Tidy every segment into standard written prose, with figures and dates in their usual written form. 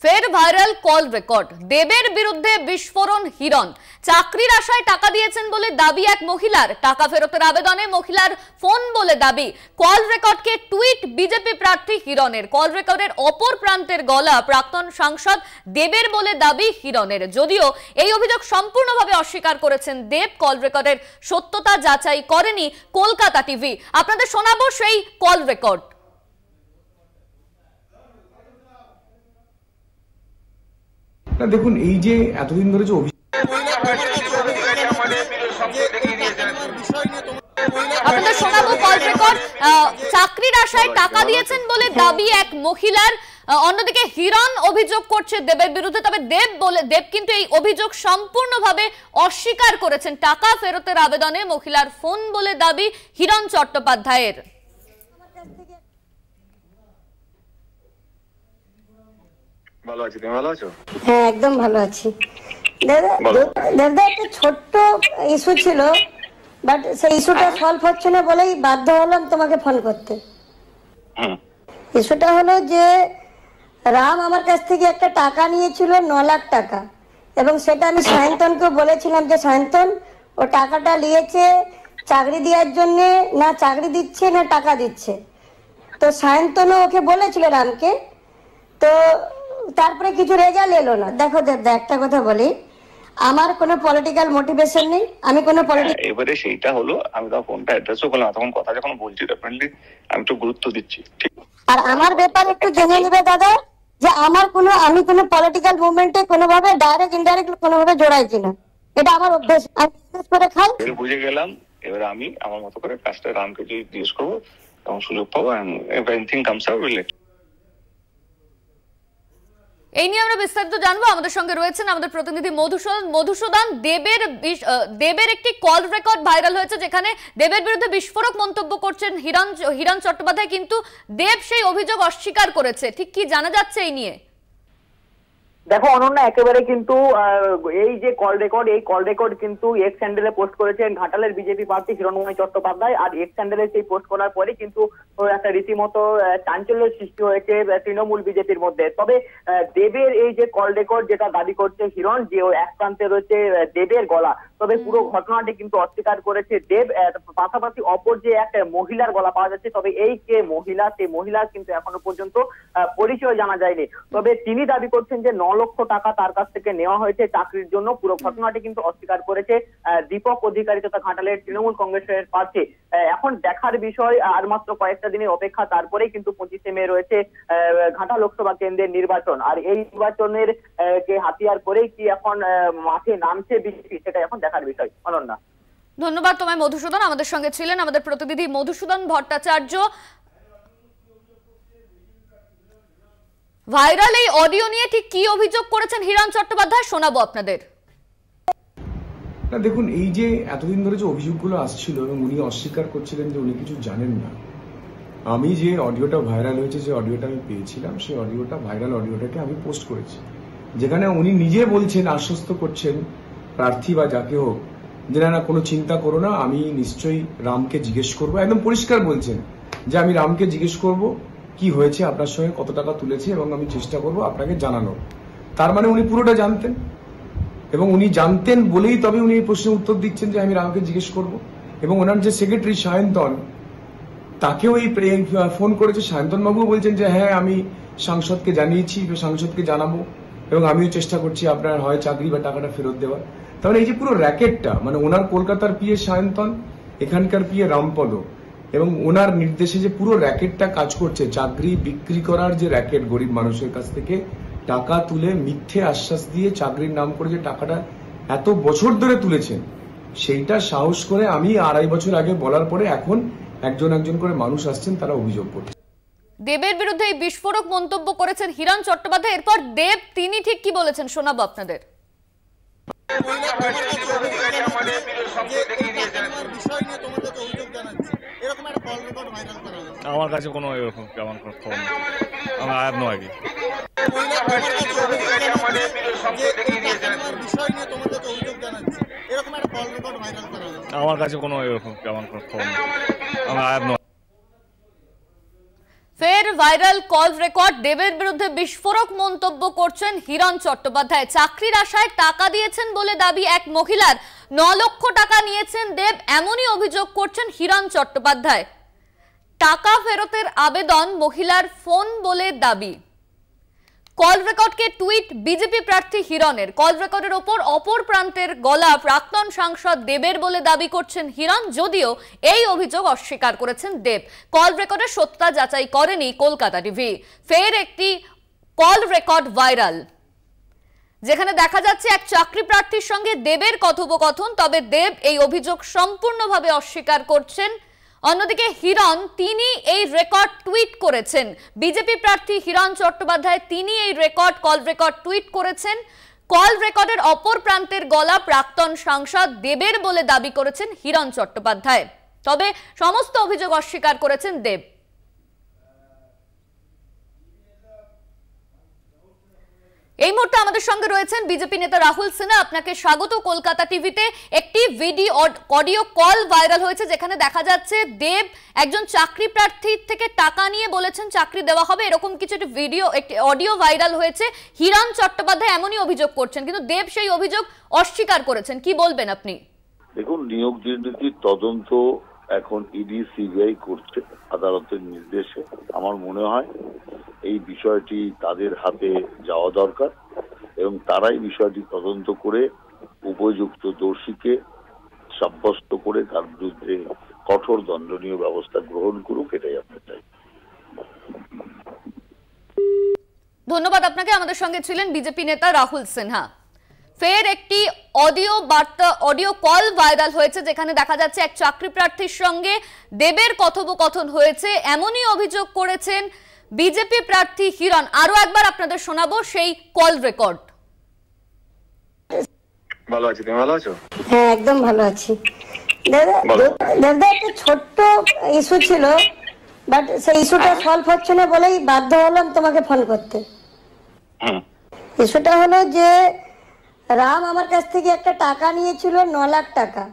ফের viral call record. দেবের বিরুদ্ধে বিস্ফোরণ হিরণ। চাকরির আশায় টাকা দিয়েছেন বলে দাবি এক মহিলার। টাকা ফেরতের আবেদনে মহিলার ফোন বলে দাবি। কল রেকর্ডকে টুইট বিজেপি প্রার্থী হিরণের। কল রেকর্ডের অপর প্রান্তের গলা প্রাক্তন সাংসদ দেবের বলে দাবি হিরণের। যদিও এই অভিযোগ সম্পূর্ণভাবে অস্বীকার করেছেন দেব। কল রেকর্ডের সত্যতা যাচাই করেনি কলকাতা টিভি। আপনাদের শোনাবো সেই কল রেকর্ড। দেখুন, এই যে এতদিন ধরে যে আপনাদের শোনাবো কল রেকর্ড। চাকরির আশায় টাকা দিয়েছেন বলে দাবি এক মহিলার। অন্যদিকে হিরণ অভিযোগ করছে দেবের বিরুদ্ধে। তবে দেব কিন্তু এই অভিযোগ সম্পূর্ণভাবে অস্বীকার করেছেন। টাকা ফেরতের আবেদনে মহিলার ফোন বলে দাবি হিরণ চট্টোপাধ্যায়ের। ভালো আছি, তুমি ভালো আছো? হ্যাঁ, একদম ভালো আছি। দাদা একটা ছোট্ট ইস্যু ছিল, বাট সেই ইস্যুটা সলভ হচ্ছে না বলেই বাধ্য হলাম তোমাকে ফোন করতে। ইস্যুটা হলো যে রাম আমার কাছ থেকে একটা টাকা নিয়েছিল 9 লাখ টাকা, এবং সেটা আমি সায়ন্তনকে বলেছিলাম যে সায়ন্তন ও টাকাটা নিয়েছে চাকরি দেওয়ার জন্য, না চাকরি দিচ্ছে না টাকা দিচ্ছে। তো সায়ন্তনও ওকে বলেছিল রামকে। তো তারপরে কিছু রেজাল্ট এলো না। দেখো দাদা, একটা কথা বলি, আমার কোনো পলিটিক্যাল মোটিভেশন নেই। আমি কোনো এবারে সেইটা হলো, আমি তো ফোনটা অ্যাড্রেসও করলাম, তখন কথা যখন বলছি ডেফিনেটলি আমি একটু গুরুত্ব দিচ্ছি। ঠিক, আর আমার ব্যাপারে একটু জেনে নেবে দাদা যে আমি কোনো পলিটিক্যাল মুভমেন্টে কোনোভাবে ডাইরেক্ট ইনডাইরেক্ট কোনোভাবে জড়াইছি না। এটা আমার অভ্যাস, আমি বিশেষ করে খাই। বুঝে গেলাম। এবার আমি আমার মতো করে কাজটা রামকে যদি জিজ্ঞেস করবো তখন সুযোগ পাবো। Anything comes out will late. এই নিয়ে আমরা বিস্তারিত জানবো। আমাদের সঙ্গে রয়েছেন আমাদের প্রতিনিধি মধুসূদন। দেবের একটি কল রেকর্ড ভাইরাল হয়েছে, যেখানে দেবের বিরুদ্ধে বিস্ফোরক মন্তব্য করছেন হিরণ চট্টোপাধ্যায়, কিন্তু দেব সেই অভিযোগ অস্বীকার করেছে। ঠিক কি জানা যাচ্ছে এই নিয়ে? দেখো অনন্যা, একেবারে কিন্তু এই যে কল রেকর্ড কিন্তু এক্স হ্যান্ডেলে পোস্ট করেছেন ঘাটালের বিজেপি প্রার্থী হিরণময় চট্টোপাধ্যায়। আর এক্স হ্যান্ডেলে সেই পোস্ট করার পরে কিন্তু একটা রীতিমতো চাঞ্চল্যের সৃষ্টি হয়েছে তৃণমূল বিজেপির মধ্যে। তবে দেবের এই যে কল রেকর্ড যেটা দাবি করছে হিরণ, যে এক প্রান্তে রয়েছে দেবের গলা, তবে পুরো ঘটনাটি কিন্তু অস্বীকার করেছে দেব। পাশাপাশি অপর যে এক মহিলার গলা পাওয়া যাচ্ছে, তবে এই যে মহিলা, সেই মহিলার কিন্তু এখনো পর্যন্ত পরিচয় জানা যায়নি। তবে তিনি দাবি করছেন যে 9 লক্ষ টাকা তার কাছ থেকে নেওয়া হয়েছে চাকরির জন্য। পুরো ঘটনাটি কিন্তু অস্বীকার করেছে দীপক অধিকারী তথা ঘাটালের তৃণমূল কংগ্রেসের প্রার্থী। এখন দেখার বিষয়, আর মাত্র কয়েকটা দিনের অপেক্ষা, তারপরেই কিন্তু 25শে মে রয়েছে ঘাটা লোকসভা কেন্দ্রের নির্বাচন। আর এই নির্বাচনের কে হাতিয়ার করেই কি এখন মাঠে নামছে বিজেপি, সেটা এখন দেখার বিষয়। অনন্যা, ধন্যবাদ তোমায় মধুসূদন। আমাদের সঙ্গে ছিলেন আমাদের প্রতিনিধি মধুসূদন ভট্টাচার্য। ভাইরাল এই অডিও নিয়ে ঠিক কি অভিযোগ করেছেন হিরণ চট্টোপাধ্যায় শোনাবো আপনাদের। দেখুন, এই যে এতদিন ধরে যে অভিযোগগুলো আসছিল এবং উনি অস্বীকার করছিলেন যে উনি কিছু জানেন না। আমি যে অডিওটা ভাইরাল হয়েছে, যে অডিওটা আমি পেয়েছিলাম, সেই ভাইরাল অডিওটাকে আমি পোস্ট করেছি, যেখানে উনি নিজে বলছেন, আশ্বস্ত করছেন প্রার্থী বা যাকে হোক, যে না কোনো চিন্তা করো না, আমি নিশ্চয়ই রামকে জিজ্ঞেস করবো। একদম পরিষ্কার বলছেন যে আমি রামকে জিজ্ঞেস করব কি হয়েছে, আপনার সঙ্গে কত টাকা তুলেছে, এবং আমি চেষ্টা করব আপনাকে জানানো। তার মানে উনি পুরোটা জানতেন, এবং উনি জানতেন বলেই তবে উনি এই প্রশ্নের উত্তর দিচ্ছেন যে আমি রামকে জিজ্ঞেস করব। এবং ওনার যে সেক্রেটারি সায়ন্তন, তাকেও এই ফোন করেছে। সায়ন্তন বাবু বলছেন যে হ্যাঁ, আমি সাংসদকে জানিয়েছি, সাংসদকে জানাবো, এবং আমিও চেষ্টা করছি আপনার হয় চাকরি বা টাকাটা ফেরত দেওয়ার। তাহলে এই যে পুরো র্যাকেটটা, মানে ওনার কলকাতার পিএ সায়ন্তন, এখানকার পিএ রামপদ, এবং ওনার নির্দেশে যে পুরো র্যাকেটটা কাজ করছে, চাকরি বিক্রি করার যে র্যাকেট, গরিব মানুষের কাছ থেকে টাকা তুলে মিথ্যে আশ্বাস দিয়ে চাকরির নাম করে যে টাকাটা এত বছর ধরে তুলেছেন, সেইটা সাহস করে আমি 2.5 বছর আগে বলার পরে এখন একজন করে মানুষ আসছেন, তারা অভিযোগ করছে। দেবের বিরুদ্ধে এই বিস্ফোরক মন্তব্য করেছেন হিরণ চট্টোপাধ্যায়। এরপর দেব তিনি ঠিক কি বলেছেন শোনাবো আপনাদের। আমার কাছে কোনো এরকম কেমন খবর নেই, আমি আই হ্যাভ নো আইডিয়া। আমার কাছে কোনো এরকম কেমন খবর নেই, আমি আই হ্যাভ নো। ফের ভাইরাল কল রেকর্ড, দেবের বিরুদ্ধে বিস্ফোরক মন্তব্য করছেন হিরণ চট্টোপাধ্যায়। চাকরির আশায় টাকা দিয়েছেন বলে দাবি এক মহিলার, 9 লক্ষ টাকা নিয়েছেন দেব, এমনই অভিযোগ করছেন হিরণ চট্টোপাধ্যায়। টাকা ফেরতের আবেদন মহিলার ফোন বলে দাবি। কল রেকর্ডকে টুইট বিজেপি প্রার্থী হিরণের। কল রেকর্ডের ওপর অপর প্রান্তের গলা প্রাক্তন সাংসদ দেবের বলে দাবি করছেন হিরণ, যদিও এই অভিযোগ অস্বীকার করেছেন দেব। কল রেকর্ডের সত্যতা যাচাই করেনি কলকাতা টিভি। ফের একটি কল রেকর্ড ভাইরাল, যেখানে দেখা যাচ্ছে এক চাকরি প্রার্থীর সঙ্গে দেবের কথোপকথন, তবে দেব এই অভিযোগ সম্পূর্ণভাবে অস্বীকার করছেন। অন্যদিকে হিরণ, তিনি এই রেকর্ড টুইট করেছেন। বিজেপি প্রার্থী হিরণ চট্টোপাধ্যায় তিনি এই কল রেকর্ড টুইট করেছেন। কল রেকর্ডের অপর প্রান্তের গলা প্রাক্তন সাংসদ দেবের বলে দাবি করেছেন হিরণ চট্টোপাধ্যায়, তবে সমস্ত অভিযোগ অস্বীকার করেছেন দেব। এই মুহূর্তে আমাদের সঙ্গে রয়েছেন বিজেপি নেতা রাহুল সিনহা। আপনাকে স্বাগত কলকাতা টিভিতে। একটি অডিও কল ভাইরাল হয়েছে, যেখানে দেখা যাচ্ছে দেব একজন চাকরি প্রার্থীর থেকে টাকা নিয়ে বলেছেন চাকরি দেওয়া হবে, এরকম কিছু একটি অডিও ভাইরাল হয়েছে। হিরণ চট্টোপাধ্যায় এমনই অভিযোগ করছেন, কিন্তু দেব সেই অভিযোগ অস্বীকার করেছেন। কি বলবেন আপনি? দেখুন, নিয়োগ দুর্নীতির তদন্ত এখন ইডি সিবিআই করছে আদালতের নির্দেশে। আমার মনে হয় এই বিষয়টি তাদের হাতে যাওয়া দরকার এবং তারাই বিষয়টি তদন্ত করে উপযুক্ত দোষীকে সাব্যস্ত করে তার বিরুদ্ধে কঠোর দণ্ডনীয় ব্যবস্থা গ্রহণ করুক, এটাই আমরা চাই। ধন্যবাদ আপনাকে। আমাদের সঙ্গে ছিলেন বিজেপি নেতা রাহুল সিনহা। ফের একটি অডিও কল ভাইরাল হয়েছে, যেখানে দেখা যাচ্ছে এক চাকরি প্রার্থীর সঙ্গে দেবের কথোপকথন হয়েছে, এমনই অভিযোগ করেছেন বিজেপি প্রার্থী হিরণ। আরো একবার আপনাদের শোনাবো সেই কল রেকর্ড। ভালো আছি, তুমি ভালো আছো? হ্যাঁ, একদম ভালো আছি। দাদা একটা ছোট্ট ইস্যু ছিল, বাট সেই ইস্যুটা সলভ হচ্ছে না বলেই বাধ্য হলাম তোমাকে ফোন করতে। ইস্যুটা হলো যে রাম আমার কাছ থেকে একটা টাকা নিয়েছিল, 9 লাখ টাকা,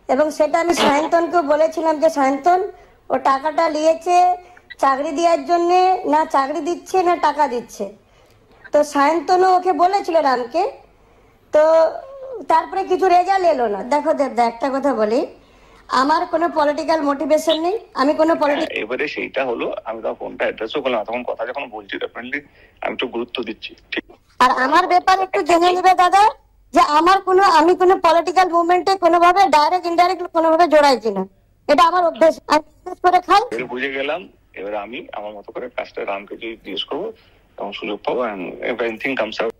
এবং সেটা আমি সায়ন্তনকে বলেছিলাম যে সায়ন্তন ও টাকাটা নিয়েছে চাকরি দেওয়ার জন্য, না চাকরি দিচ্ছে না টাকা দিচ্ছে। তো সায়ন্তনও ওকে বলেছিল রামকে, তো তারপরে কিছু রেজাল্ট এলো না। দেখো দেবদা, একটা কথা বলি, আমার কোনো পলিটিক্যাল মোটিভেশন নেই, আমি কোনো এবারে সেইটা হলো আমি তখন ফোনটা অ্যাড্রেসও করলাম, তখন কথা যখন বলছি ডেফিনেটলি আমি একটু গুরুত্ব দিচ্ছি। ঠিক, আর আমার ব্যাপারে একটু জেনে নেবে দাদা, যে আমি কোনো পলিটিক্যাল মুভমেন্টে কোনোভাবে ডাইরেক্ট ইনডাইরেক্ট কোনোভাবে জড়াইছি না, এটা আমার অভ্যেস, আমি বিশেষ করে খাই। বুঝে গেলাম। এবার আমি আমার মতো করে কাজটা রামকে যদি জিজ্ঞেস করবো তখন সুযোগ পাবো, এন্ড এভরিথিং কামস আউট।